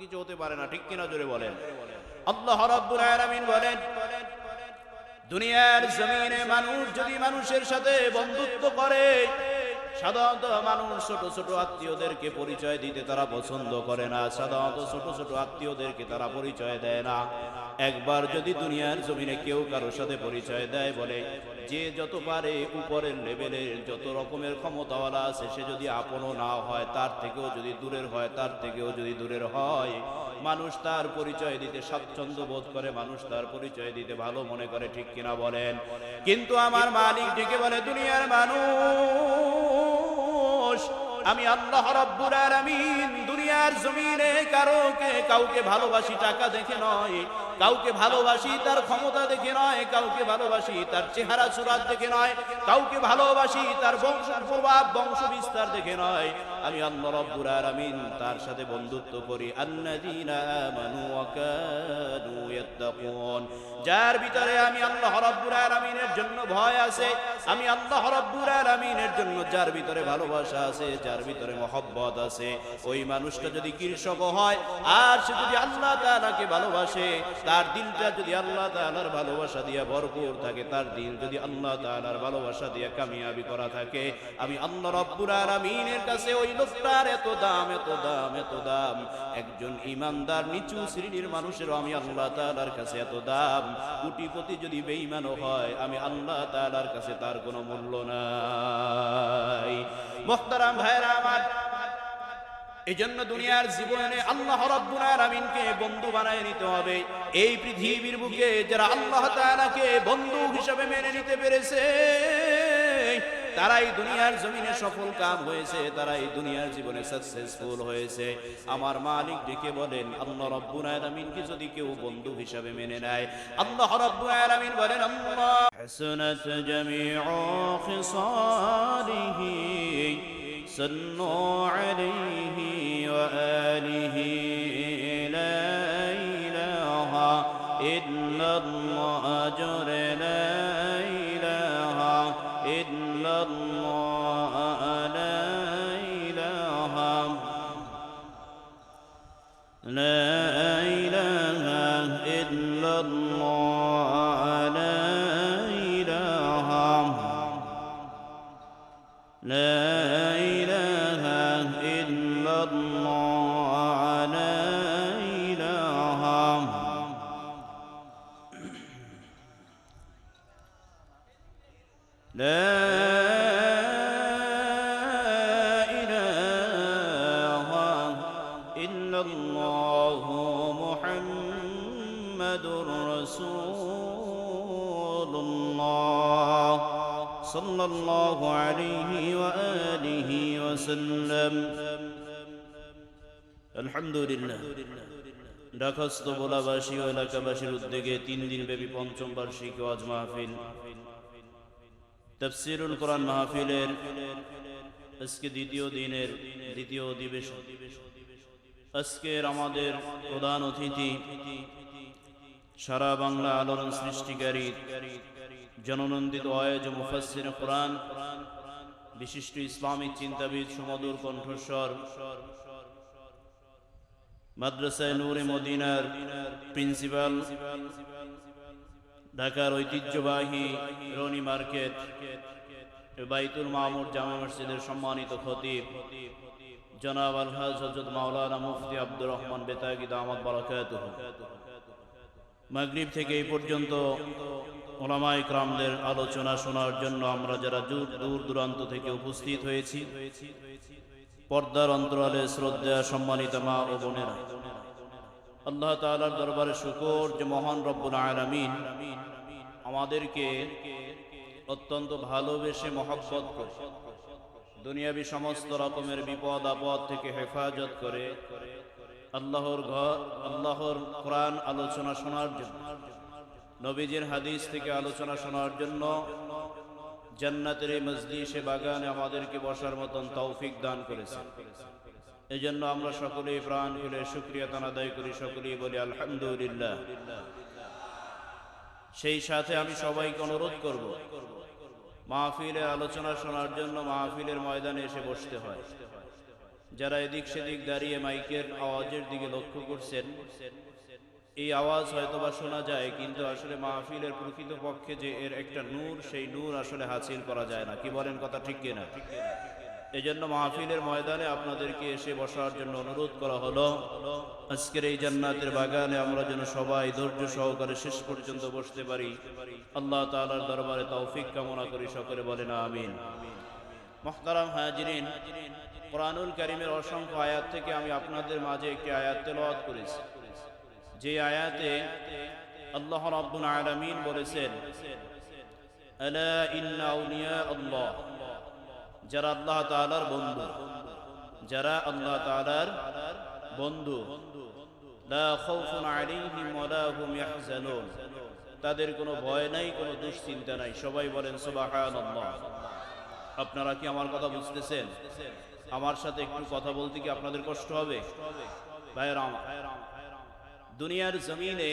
কিছু হতে পারে না, ঠিক কিনা জোরে বলেন। আল্লাহ রাব্বুল আলামিন বলেন, দুনিয়ার জমিনে মানুষ যদি মানুষের সাথে বন্ধুত্ব করে, সাধারণত মানুষ ছোট ছোট আত্মীয়দেরকে পরিচয় দিতে তারা পছন্দ করে না, সাধারণত ছোট ছোট আত্মীয়দেরকে তারা পরিচয় দেয় না। একবার যদি দুনিয়ার জমিনে কেউ কারোর সাথে পরিচয় দেয়, বলে যে যত পারে উপরের লেভেলের যত রকমের ক্ষমতাওয়ালা আছে, সে যদি আপনও না হয়, তার থেকেও যদি দূরের হয়, তার থেকেও যদি দূরের হয়, মানুষ তার পরিচয় দিতে স্বাচ্ছন্দ্য বোধ করে, মানুষ তার পরিচয় দিতে ভালো মনে করে, ঠিক কিনা বলেন। কিন্তু আমার মালিক ডেকে বলে, দুনিয়ার মানুষ, আমি আল্লাহ রাব্বুল আলামিন দুনিয়ার জমিনে কাউকে ভালোবাসি টাকা দেখে নয়, কাউকে ভালোবাসি তার ক্ষমতা দেখে নয়, কাউকে ভালোবাসি তার চেহারা সুরাত দেখে নয়, কাউকে ভালোবাসি তার বংশ প্রভাব বংশ বিস্তার দেখে নয়। আমি আল্লাহ রাব্বুল আলামিন তার সাথে বন্ধুত্ব করি। আল্লাযীনা আমানু ওয়া কানু ইয়াত্তাকুন, যার ভিতরে আমি আল্লাহ রাব্বুল আলামিনের জন্য ভয় আছে, আমি আল্লাহ রাব্বুল আলামিনের জন্য যার ভিতরে ভালোবাসা আছে, যার ভিতরে মহব্বত আছে, ওই মানুষটা যদি কৃষক হয় আর সে যদি আল্লাহ তাআলাকে ভালোবাসে, তার দিলটা যদি আল্লাহ তাআলার ভালোবাসা দিয়ে ভরপুর থাকে, তার দিল যদি আল্লাহ তাআলার ভালোবাসা দিয়ে কামিয়াবি করা থাকে, আমি আল্লাহ রাব্বুল আলামিনের কাছে ওই লোকটার এত দাম, এত দাম, এত দাম। একজন ইমানদার নিচু শ্রেণীর মানুষেরও আমি আল্লাহ তাআলার কাছে এত দাম। কোটিপতি যদি বেঈমানও হয়, আমি আল্লাহ তাআলার কাছে তার কোনো মূল্য নাই। মুহতারাম ভাইরা আমার, এজন্য দুনিয়ার জীবনে আল্লাহ রাব্বুল আলামিনকে বন্ধু বানায় নিতে হবে। এই পৃথিবীর বুকে যারা আল্লাহ তাআলাকে বন্ধু হিসেবে মেনে নিতে পেরেছে, তারাই দুনিয়ার জমিনে সফল কাম হয়েছে, তারাই দুনিয়ার জীবনে সাকসেসফুল হয়েছে। আমার মালিক ডেকে বলেন, আল্লাহ রাব্বুল আলামিনকে যদি কেউ বন্ধু হিসেবে মেনে নেয়, আল্লাহ রাব্বুল আলামিন বলেন, আল্লাহ হাসানাত জামিউ খিসালিহি সাল্লু আলাইহি ওয়া আলিহি লা ইলাহা ইল্লাল্লাহ জুরে লা ইলাহা ইল্লাল্লাহ লা ইলাহা লা ইলাহা ইল্লাল্লাহ লা ইলাহা লা সাল্লাল্লাহু আলাইহি ওয়া আলিহি ওয়াসাল্লাম। আলহামদুলিল্লাহ, ঢাকাস্থ ভোলাবাসী ও এলাকাবাসীর উদ্যোগে 3 দিন ব্যাপী পঞ্চম বার্ষিক ওয়াজ মাহফিল, তাফসীরুল কোরআন মাহফিলের আজকে দ্বিতীয় দিনের দ্বিতীয় অধিবেশন। আজকের আমাদের প্রধান অতিথি সারা বাংলা আলোড়ন সৃষ্টিকারী, জননন্দিত ওয়াজ মুফাসসির কোরআন, বিশিষ্ট ইসলামিক চিন্তাবিদ, সুমধুর কণ্ঠস্বর, মাদ্রাসায়ে নূরে মদিনার প্রিন্সিপাল, ঢাকার ঐতিহ্যবাহী রনি মার্কেট বাইতুল মামুর জামে মসজিদের সম্মানিত খতিব জনাব আলহাজ হযরত মাওলানা মুফতি আব্দুর রহমান বেতাগী দামাত বারাকাতুহু। মাগরিব থেকে এই পর্যন্ত উলামায়ে কেরামদের আলোচনা শোনার জন্য আমরা যারা দূর দূরান্ত থেকে উপস্থিত হয়েছি, পর্দার অন্তরালে শ্রদ্ধা সম্মানিত মা ও বোনেরা, আল্লাহ তাআলার দরবারে শুকর যে মহান রব্বুল আলামিন আমাদেরকে অত্যন্ত ভালোবেসে মহব্বত করে দুনিয়াবী সমস্ত রকমের বিপদ আপদ থেকে হেফাজত করে আল্লাহর ঘর, আল্লাহর কোরআন আলোচনা শোনার জন্য, নবীজির হাদিস থেকে আলোচনা শোনার জন্য জান্নাতের এই মজলিসে বাগানে আমাদেরকে বসার মতন তৌফিক দান করেছে। এই জন্য আমরা সকলেই প্রাণ খুলে শুকরিয়া আদায় করি, সকলেই বলি আলহামদুলিল্লাহ। সেই সাথে আমি সবাইকে অনুরোধ করব, মাহফিলের আলোচনা শোনার জন্য মাহফিলের ময়দানে এসে বসতে হয়। যারা এদিক সেদিক দাঁড়িয়ে মাইকের আওয়াজের দিকে লক্ষ্য করছেন, এই আওয়াজ হয়তোবা শোনা যায়, কিন্তু আসলে মাহফিলের প্রকৃত পক্ষে যে এর একটা নূর, সেই নূর আসলে হাসিল করা যায় না। কি বলেন কথা ঠিক কিনা? এজন্য মাহফিলের ময়দানে আপনাদেরকে এসে বসার জন্য অনুরোধ করা হলো। আজকের এই জান্নাতের বাগানে আমরা যেন সবাই ধৈর্য সহকারে শেষ পর্যন্ত বসতে পারি, আল্লাহ তাআলার দরবারে তৌফিক কামনা করি। সকলে বলেন আমিন। মুহতারাম হাজিরিন, কোরআনুল কারীমের অসংখ্য আয়াত থেকে আমি আপনাদের মাঝে একটি আয়াত তেলাওয়াত করেছি, যে আয়াতে আল্লাহ রাব্বুল আলামিন বলেছেন, আলা ইন্না আউলিয়া আল্লাহ, যারা আল্লাহ তাআলার বন্ধু, যারা আল্লাহ তাআলার বন্ধু, লা খাউফুন আলাইহিম ওয়া লা হুম ইয়াহজানুন, তাদের কোনো ভয় নাই, কোনো দুশ্চিন্তা নাই। সবাই বলেন সুবহানাল্লাহ। আপনারা কি আমার কথা বুঝতেছেন? আমার সাথে একটু কথা বলতে কি আপনাদের কষ্ট হবে? ভাইরা আমার, দুনিয়ার জমিনে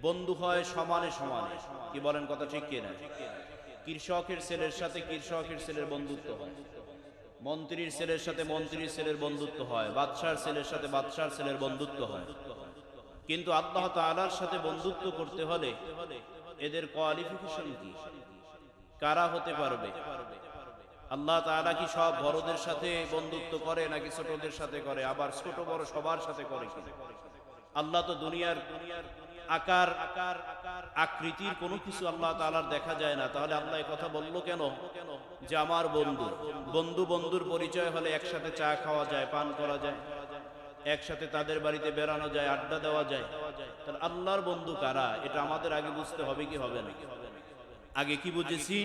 বন্ধু হয় সমানে সমানে। কি বলেন কথা ঠিক কিনা? কৃষকের ছেলের সাথে কৃষকের ছেলের বন্ধুত্ব হয়, মন্ত্রীর ছেলের সাথে মন্ত্রীর ছেলের বন্ধুত্ব হয়, বাদশার ছেলের সাথে বাদশার ছেলের বন্ধুত্ব হয়। কিন্তু আল্লাহ তাআলার সাথে বন্ধুত্ব করতে হলে এদের কোয়ালিফিকেশন কি? কারা হতে পারবে? আল্লাহ তাআলা কি সব বড়দের সাথে বন্ধুত্ব করে নাকি ছোটদের সাথে করে? আবার ছোট বড় সবার সাথে করে কি? আল্লাহ তো দুনিয়ার আকার আকৃতির কোনো কিছু আল্লাহ তাআলার দেখা যায় না। তাহলে আল্লাহ এই কথা বললো কেন যে আমার বন্ধু? বন্ধুর পরিচয় হলে একসাথে চা খাওয়া যায়, পান করা যায়, একসাথে তাদের বাড়িতে বেড়ানো যায়, আড্ডা দেওয়া যায়। তাহলে আল্লাহর বন্ধু কারা? এটা আমাদের আগে বুঝতে হবে কি হবে না? আগে কি বুঝেছি?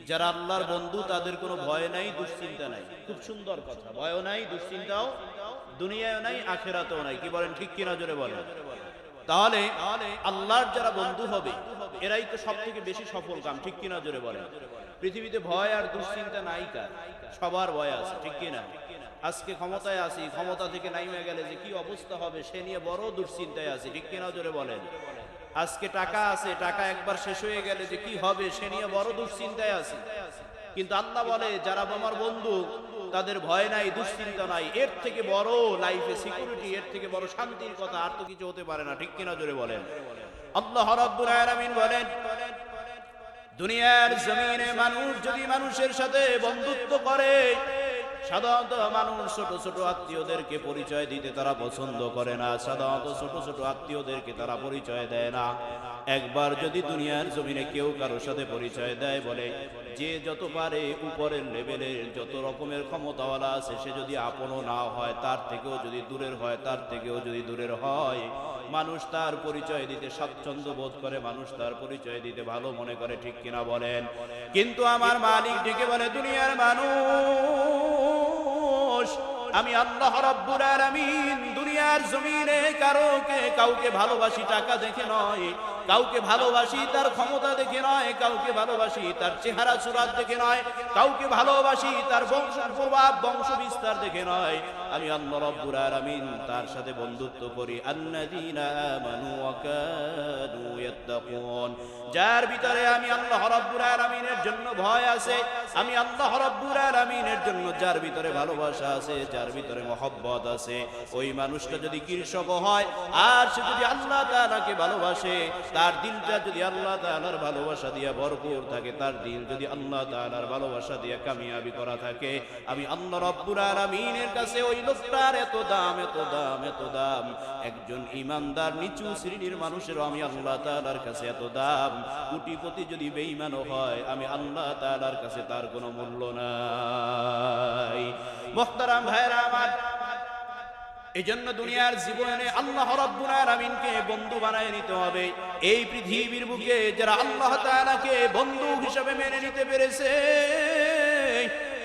যারা আল্লাহর বন্ধু তাদের কোনো ভয় নাই, দুশ্চিন্তা নাই। খুব সুন্দর কথা, ভয়ও নাই, দুশ্চিন্তাও দুনিয়ায় নাই, আখিরাতেও নাই। কি বলেন ঠিক কিনা? জোরে বলেন। তাহলে আল্লাহর যারা বন্ধু হবে এরাই তো সব থেকে বেশি সফল কাম। ঠিক কিনা? জোরে বলেন। পৃথিবীতে ভয় আর দুশ্চিন্তা নাই কার? সবার ভয় আছে। ঠিক কিনা? আজকে ক্ষমতায় আছি, ক্ষমতা থেকে নাইমে গেলে যে কি অবস্থা হবে সে নিয়ে বড় দুশ্চিন্তায় আছে। ঠিক কিনা? জোরে বলেন। আজকে টাকা আছে, টাকা একবার শেষ হয়ে গেলে যে কি হবে সে নিয়ে বড় দুশ্চিন্তায় আছে। কিন্তু আল্লাহ বলে যারা আমার বন্ধু তাদের ভয় নাই, দুশ্চিন্তা নাই। এর থেকে বড় লাইফে সিকিউরিটি, এর থেকে বড় শান্তির কথা আর তো কিছু হতে পারে না। ঠিক কিনা? জোরে বলেন। আল্লাহ রাব্বুল আলামিন বলেন, দুনিয়ার জমিনে মানুষ যদি মানুষের সাথে বন্ধুত্ব করে, সাধারণত মানুষ ছোট ছোট আত্মীয়দেরকে পরিচয় দিতে তারা পছন্দ করে না। সাধারণত ছোট ছোট আত্মীয়দেরকে তারা পরিচয় দেয় না। একবার যদি দুনিয়ার জমিনে কেউ কারোর সাথে পরিচয় দেয়, বলে যে যত পারে উপরের লেভেলের যত রকমের ক্ষমতাওয়ালা আছে সে যদি আপনও না হয়, তার থেকেও যদি দূরের হয়, তার থেকেও যদি দূরের হয়, মানুষ তার পরিচয় দিতে স্বাচ্ছন্দ্য বোধ করে, মানুষ তার পরিচয় দিতে ভালো মনে করে। ঠিক কিনা বলেন? কিন্তু আমার মালিক ডেকে বলে, দুনিয়ার মানুষ, আমি আল্লাহ রাব্বুল আলামিন দুনিয়ার জমিনে কাউকে ভালোবাসি টাকা দেখে নয়, কাউকে ভালোবাসি তার ক্ষমতা দেখে নয়, কাউকে ভালোবাসি তার চেহারা সুরাত দেখে নয়, কাউকে ভালোবাসি তার বংশ প্রভাব বংশ বিস্তার দেখে নয়। আমি আল্লাহ রাব্বুল আলামিন তার সাথে বন্ধুত্ব করি। আল্লাযীনা আমানু ওয়া কানু ইয়াত্তাকুন, যার ভিতরে আমি আল্লাহ রাব্বুল আলামিনের জন্য ভয় আছে, আমি আল্লাহ রাব্বুল আলামিনের জন্য যার ভিতরে ভালোবাসা আছে, যার ভিতরে মহব্বত আছে, ওই মানুষটা যদি কৃষক হয় আর সে যদি আল্লাহ তাআলাকে ভালোবাসে, তার দিলটা যদি আল্লাহ তাআলার ভালোবাসা দিয়ে ভরপুর থাকে, তার দিল যদি আল্লাহ তাআলার ভালোবাসা দিয়ে কামিয়াবি করা থাকে, আমি আল্লাহ রাব্বুল আলামিনের কাছে ওই লোকটার এত দাম, এত দাম, এত দাম। একজন ইমানদার নিচু শ্রেণীর মানুষের আমি আল্লাহ তাআলার কাছে এত দাম। কোটিপতি যদি বেঈমানও হয়, আমি আল্লাহ তাআলার কাছে তার কোনো মূল্য নাই। মুহতারাম ভাইরা আমার, এজন্য দুনিয়ার জীবনে আল্লাহ রাব্বুল আলামিনকে বন্ধু বানায় নিতে হবে। এই পৃথিবীর বুকে যারা আল্লাহ তাআলাকে বন্ধু হিসেবে মেনে নিতে পেরেছে,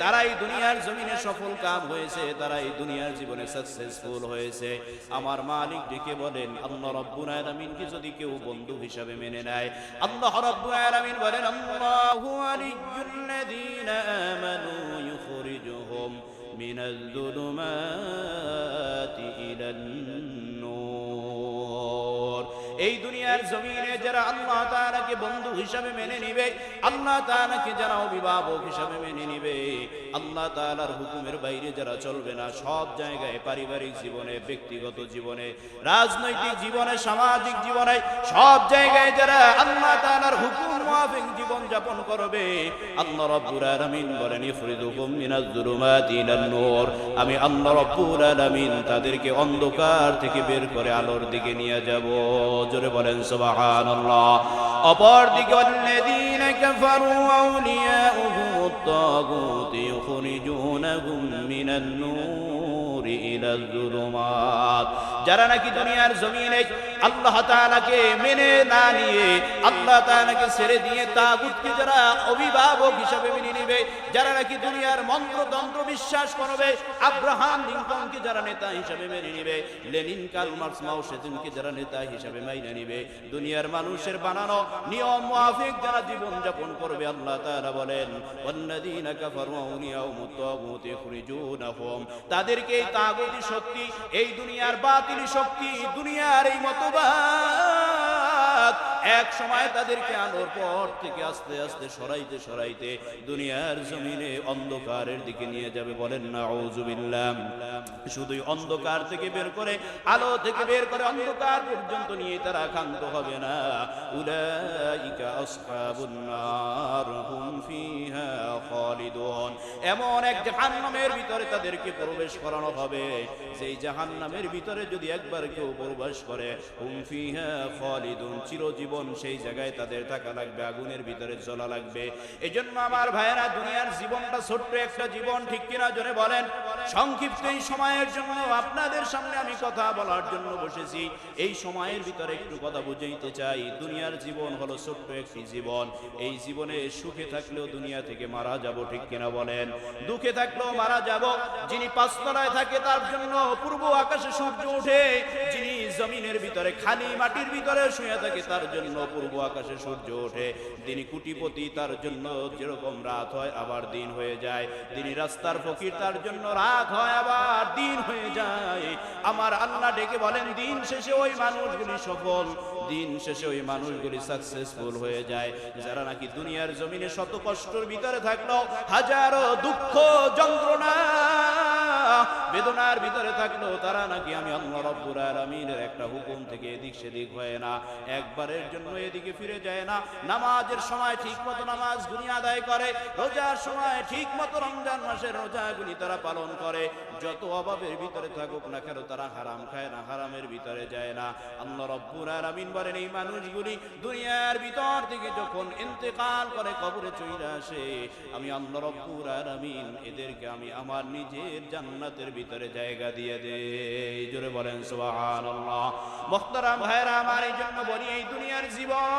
তারাই দুনিয়ার জমিনে সফল কাম হয়েছে, তারাই দুনিয়ার জীবনে সাকসেসফুল হয়েছে। আমার মালিক ডেকে বলেন, আল্লাহ রাব্বুল আলামিনকে যদি কেউ বন্ধু হিসেবে মেনে নেয়, আল্লাহ রাব্বুল আলামিন বলেন, আল্লাহু ওয়ালিয়্যুল্লাযীনা আমানু ইউখরিজুহুম মিনাজ যুলুমাতি ইলান নূর। এই দুনিয়ার জমিনে যারা আল্লাহ তাআলাকে বন্ধু হিসাবে মেনে নিবে, আল্লাহ তাআলাকে যারা অভিভাবক হিসাবে মেনে নিবে, আল্লাহ তাআলার হুকুমের বাইরে যারা চলবে না, সব জায়গায় পারিবারিক জীবনে, ব্যক্তিগত জীবনে, রাজনৈতিক জীবনে, সামাজিক জীবনে, সব জায়গায় যারা আল্লাহ তাআলার হুকুম মুআফিক জীবন যাপন করবে, আল্লাহ রাব্বুল আলামিন বলেন ইখরিজুকুম মিনাজ যুলুমাতি ইলান নূর, আমি আল্লাহ রাব্বুল আলামিন তাদেরকে অন্ধকার থেকে বের করে আলোর দিকে নিয়ে যাব। জোরে বলেন সুবহানাল্লাহ। অপরদিকে আল্লাযীনা কাফারু আউলিয়াউহুমুত তাগুত ইখরিজুনাহুম মিনান নূরি ইলাজ যুলুমাত, যারা নাকি দুনিয়ার জমিনে আল্লাহ তাআলাকে মেনে না নিয়ে, আল্লাহ তাআলাকে ছেড়ে দিয়ে তাগুতকে যারা অভিভাবক হিসাবে মেনে নেবে, যারা নাকি দুনিয়ার মন্ত্রতন্ত্র বিশ্বাস করবে, আব্রাহাম লিঙ্কনকে যারা নেতা হিসাবে মেনে নেবে, লেনিন কার্ল মার্কস মাও সেতুনকে যারা নেতা হিসাবে মেনে নেবে, দুনিয়ার মানুষের বানানো নিয়ম মুআফিক যারা জীবন যাপন করবে, আল্লাহ তাআলা বলেন ওয়াল্লাযীনা কাফারু আউলিয়াউহুমুত তাগুত ইখরিজুনাহুম, তাদেরকে এই তাগুতি শক্তি, এই দুনিয়ার বাতিল শক্তি, দুনিয়ার এই মতবাদ এক সময় তাদেরকে আলোর পথ থেকে আস্তে আস্তে সরাইতে সরাইতে দুনিয়ার জমিনে অন্ধকারের দিকে নিয়ে যাবে। বলেন নাউযুবিল্লাহ। শুধু অন্ধকার থেকে বের করে, আলো থেকে বের করে অন্ধকার পর্যন্ত নিয়ে তারা ক্ষান্ত হবে না। উলাইকা আসহাবুন নার হুম ফিহা খালিদুন, এমন এক জাহান্নামের ভিতরে তাদেরকে প্রবেশ করানো হবে, সেই জাহান্নামের ভিতরে যদি একবার কেউ প্রবেশ করে, হুম ফিহা খালিদুন, চিরজীবন সেই জায়গায় তাদের থাকা লাগবে, আগুনের ভিতরে জ্বলা লাগবে। এজন্য আমার ভাইয়েরা, দুনিয়ার জীবনটা ছোট্ট একটা জীবন, ঠিক কিনা জোরে বলেন। সংক্ষিপ্ত এই সময়ের জন্য আপনাদের সামনে আমি কথা বলার জন্য বসেছি। এই সময়ের ভিতরে একটু কথা বুঝাইতে চাই। দুনিয়ার জীবন হলো ছোট্ট একটি জীবন। এই জীবনে সুখে থাকলেও দুনিয়া থেকে মারা যাব, ঠিক কিনা বলেন। দুঃখে থাকলেও মারা যাব। যিনি পাঁচতলায় থাকে তার জন্য পূর্ব আকাশে সূর্য ওঠে, যিনি জমিনের ভিতরে খালি মাটির ভিতরে শুয়ে থাকে তার জন্য পূর্ব আকাশে সূর্য ওঠে। যিনি কোটিপতি তার জন্য যেরকম রাত হয় আবার দিন হয়ে যায়, যিনি রাস্তার ফকির তার জন্য রাত হয় আবার দিন হয়ে যায়। আমার আল্লাহ ডেকে বলেন দিন শেষে ওই মানুষগুলি সফল, দিন শেষে ওই মানুষগুলি সাকসেসফুল হয়ে যায় যারা নাকি দুনিয়ার জমিনে শত কষ্টের ভিতরে থাকলো, হাজারো দুঃখ যন্ত্রণা বেদনার ভিতরে থাকলো, তারা নাকি আমি আল্লাহ রাব্বুল আলামিনের একটা হুকুম থেকে এদিক সেদিক হয় না, একবারের জন্য এদিকে ফিরে যায় না। নামাজের সময় ঠিক মতো নামাজগুলি আদায় করে, রোজার সময় ঠিক মতো রমজান মাসের রোজাগুলি তারা পালন করে। যত অভাবের ভিতরে থাকুক না কেন তারা হারাম খায় না, হারামের ভিতরে যায় না। আল্লাহ রাব্বুল আলামিন বলেন এই মানুষগুলি দুনিয়ার ভিতর থেকে যখন ইন্তেকাল করে কবরে চলে আসে, আমি আল্লাহ রাব্বুল আলামিন এদেরকে আমি আমার নিজের জান্নাতের ভিতরে জায়গা দিয়ে দেই। জোরে বলেন সুবহানাল্লাহ। মুহতারাম ভাইরা আমার, এই জন্য বলি এই দুনিয়ার জীবন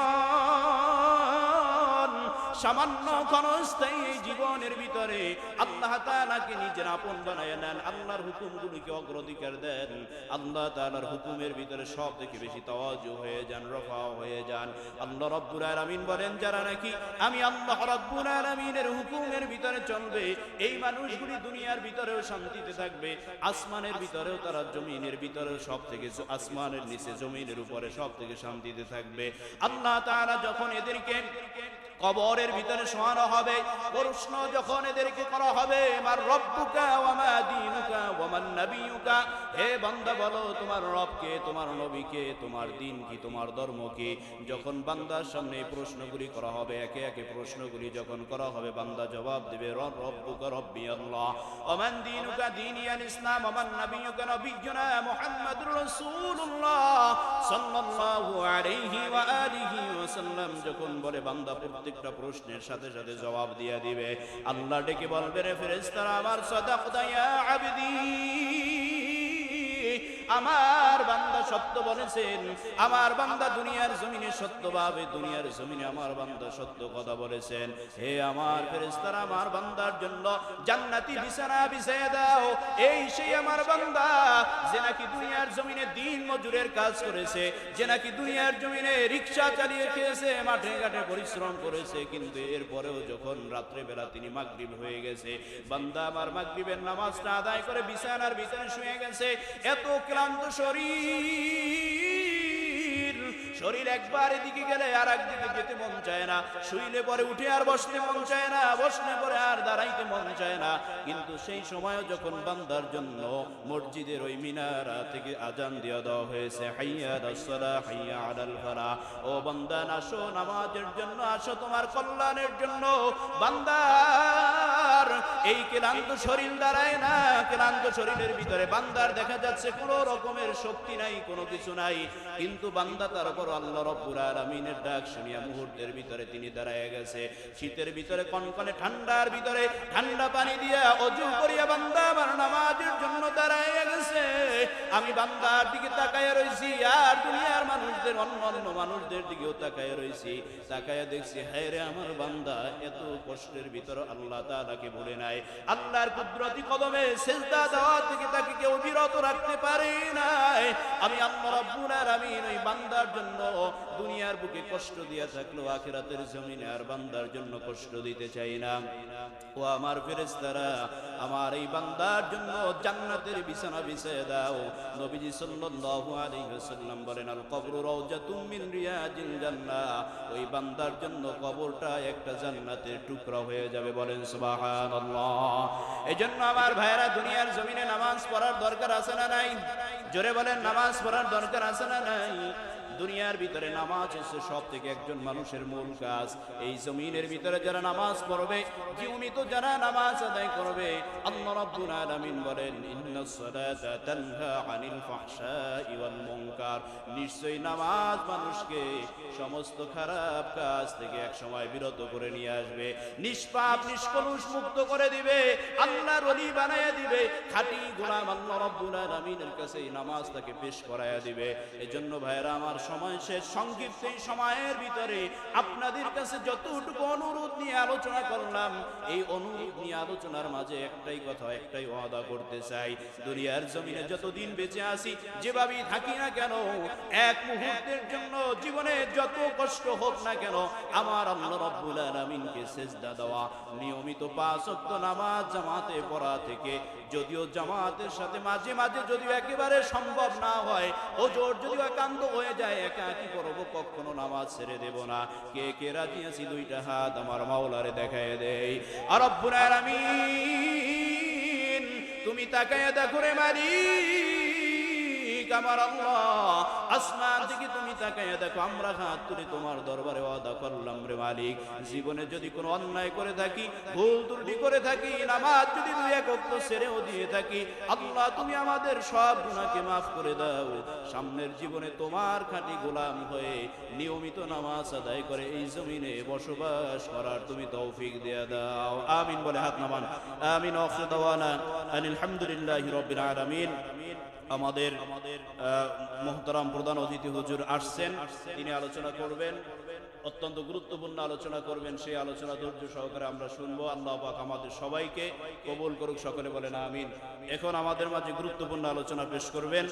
সামান্য ক্ষণস্থায়ী, এই জীবনের ভিতরে আল্লাহ তাআলাকে নিজের আপন বানায় নেন, আল্লাহর হুকুমগুলিকে অগ্রাধিকার দেন, আল্লাহ তাআলার হুকুমের ভিতরে সব থেকে বেশি তাওয়াজ্জু হয়ে যান, রফা হয়ে যান। আল্লাহ রাব্বুল আলামিন বলেন যারা নাকি আমি আল্লাহ রাব্বুল আলামিনের হুকুমের ভিতরে চলবে, এই মানুষগুলি দুনিয়ার ভিতরেও শান্তিতে থাকবে, আসমানের ভিতরেও তারা, জমিনের ভিতরেও সব থেকে, আসমানের নিচে জমিনের উপরে সব থেকে শান্তিতে থাকবে। আল্লাহ তাআলা যখন এদেরকে কবরের ভিতরে শোয়ানো হবে, প্রশ্ন যখন এদেরকে করা হবে, মার রব্বুকা ওয়া মা দীনুকা ওয়া মান নাবিয়ুকা, হে বান্দা বলো তোমার রবকে, তোমার নবীকে, তোমার দিন কি, তোমার ধর্ম কি। যখন বান্দার সামনে প্রশ্নগুলি করা হবে, একে একে প্রশ্নগুলি যখন করা হবে, বান্দা জবাব দেবে রব্বুকা রব্বি আল্লাহ ওয়া মান দীনুকা দীনি আল ইসলাম ওয়া মান নাবিয়ুকা নবিয়ুনা মুহাম্মাদুর রাসূলুল্লাহ সাল্লাল্লাহু আলাইহি ওয়া আলিহি ওয়াসাল্লাম যখন বলে, বান্দা প্রত্যেকটা প্রশ্নের সাথে সাথে জবাব দিয়ে দিবে। আল্লাহ ডেকে বলবে রে ফেরেশতারা আমার, সাদাকতা ইয়া আবদি, আমার বান্দা সত্য বলেছেন, আমার বান্দা দুনিয়ার জমিনে সত্যভাবে, দুনিয়ার জমিনে আমার বান্দা সত্য কথা বলেছেন। হে আমার ফেরেশতারা, আমার বান্দার জন্য জান্নাতি বিছানা বিছিয়ে দাও। এই সেই আমার বান্দা যে নাকি দুনিয়ার জমিনে দিন মজুরের কাজ করেছে, যে নাকি দুনিয়ার জমিনে রিকশা চালিয়ে খেয়েছে, মাঠে ঘাটে পরিশ্রম করেছে, কিন্তু এরপরেও যখন রাত্রে বেলা তিনি মাগরিব হয়ে গেছে, বান্দা আমার মাগরিবের নামাজটা আদায় করে বিছানার ভিতরে শুয়ে গেছে। এত ক্লান্ত শরীর, শরীর একবার এদিকে গেলে আর একদিকে যেতে মন চায় না, শুইলে পরে উঠে আর বসতে মন চায় না, বসলে পরে আর দাঁড়াইতে মন চায় না। কিন্তু সেই সময় যখন বান্দার জন্য মসজিদের ওই মিনারা থেকে আজান দিয়ে দেওয়া হয়েছে, হাইয়া আলাস সালাহ হাইয়া আলাল ফালাহ, ও বান্দা আসো নামাজের জন্য, আসো তোমার কল্যাণের জন্য। বান্দার এই ক্লান্ত শরীর দাঁড়ায় না, ক্লান্ত শরীরের ভিতরে বান্দার দেখা যাচ্ছে কোনো রকমের শক্তি নাই, কোনো কিছু নাই, কিন্তু বান্দা তার উপর আল্লাহ রাব্বুল আলামিনের ডাক শুনিয়া মুহূর্তের ভিতরে তিনি দাঁড়ায় গেছে। শীতের ভিতরে কনকনে ঠান্ডার ভিতরে ঠান্ডা পানি দিয়া ওযু করিয়া বান্দা আমার নামাজের জন্য দাঁড়ায় গেছে। আমি বান্দার দিকে তাকায়া রইছি, আর দুনিয়ার মানুষদের অন্য মানুষদের দিকেও তাকায়া রইছি, তাকায়া দেখছি হায় রে আমার বান্দা এত কষ্টের ভিতর আল্লাহ তাআলাকে ভুলে নাই। আল্লাহর কুদরতি কদমে সিজদা দেওয়া থেকে তাকে কেউ বিরত রাখতে পারে নাই। আমি আল্লাহ রাব্বুল আলামিন ওই বান্দার জন্য দুনিয়ার বুকে কষ্ট দিয়া থাকলো, আখিরাতের জমিনে আর বান্দার জন্য কষ্ট দিতে চাই না। ও আমার ফেরেশতারা, আমার এই বান্দার জন্য জান্নাতের বিছানা বিছিয়ে দাও। নবীজি সাল্লাল্লাহু আলাইহি ওয়াসাল্লাম বলেন, আল কবরু রাউজাতুম মিন রিয়াজিল জান্নাহ, ওই বান্দার জন্য কবরটা একটা জান্নাতের টুকরা হয়ে যাবে। বলেন সুবহানাল্লাহ। এজন্য আমার ভাইরা, দুনিয়ার জমিনে নামাজ পড়ার দরকার আছে না নাই? জোরে বলেন, নামাজ পড়ার দরকার আছে না নাই? দুনিয়ার ভিতরে নামাজ হচ্ছে সব থেকে একজন মানুষের মূল কাজ। এই জমিনের ভিতরে যারা নামাজ পড়বে, নিয়মিত যারা নামাজ আদায় করবে, আল্লাহ রাব্বুল আলামিন বলেন, ইন্নাস সালাতা তানহা আনিল ফাহশাই ওয়াল মুনকার, নিশ্চয়ই নামাজ মানুষকে সমস্ত খারাপ কাজ থেকে এক সময় বিরত করে নিয়ে আসবে, নিষ্পাপ নিষ্কলুষ মুক্ত করে দিবে, আল্লাহর ওলি বানায়া দিবে। খাঁটি গোলাম আল্লাহ রাব্বুল আলামিনের কাছে এই নামাজটাকে পেশ করায়া দিবে। এজন্য ভাইরা আমার, সময় শেষ, সংক্ষিপ্ত এই সময়ের ভিতরে আপনাদের কাছে যতটুকু অনুরোধ নিয়ে আলোচনা করলাম, এই অনুরোধ নিয়ে আলোচনার মাঝে একটাই কথা, একটাই ওয়াদা করতে চাই, দুনিয়ার জমিনে যতদিন বেঁচে আছি, যেভাবেই থাকি না কেন, এক মুহূর্তের জন্য জীবনে যত কষ্ট হোক না কেন, আমার আল্লাহ রাব্বুল আলামিনকে সিজদা দেওয়া, নিয়মিত 5 ওয়াক্ত নামাজ জামাতে পড়া থেকে, যদিও জামাতের সাথে মাঝে মাঝে যদিও একেবারে সম্ভব না হয়, ওজোর যদিও একান্ত হয়ে যায়, একাকি পড়ব, কখনো নামাজ ছেড়ে দেব না। কে কে রাজি আছি? দুইটা হাত আমার মাওলারে দেখায় দেই। আর রব্বুল আলামিন, তুমি তাকায়া দেখো রে মালিক আমার আল্লাহ, আসমান থেকে তুমি তাকায়া দেখো, আমরা হাত তুলে তোমার দরবারে ওয়াদা করলাম রে মালিক, জীবনে যদি কোনো অন্যায় করে থাকি, ভুল ত্রুটি করে থাকি, নামাজ যদি 2 এক ওয়াক্ত ছেড়েও দিয়ে থাকি, আল্লাহ তুমি আমাদের সব গুনাহকে মাফ করে দাও। সামনের জীবনে তোমার খাঁটি গোলাম হয়ে নিয়মিত নামাজ আদায় করে এই জমিনে বসবাস করার তুমি তৌফিক দিয়ে দাও। আমিন বলে হাত নামান। আমিন। আখির দাওয়ানা আনিল হামদুলিল্লাহি রাব্বিল আলামিন। আমাদের মুহতারাম প্রধান অতিথি হুজুর আসছেন, তিনি আলোচনা করবেন, অত্যন্ত গুরুত্বপূর্ণ আলোচনা করবেন। সেই আলোচনা ধৈর্য সহকারে আমরা শুনবো। আল্লাহ পাক আমাদের সবাইকে কবুল করুক, সকলে বলেন আমিন। এখন আমাদের মাঝে গুরুত্বপূর্ণ আলোচনা পেশ করবেন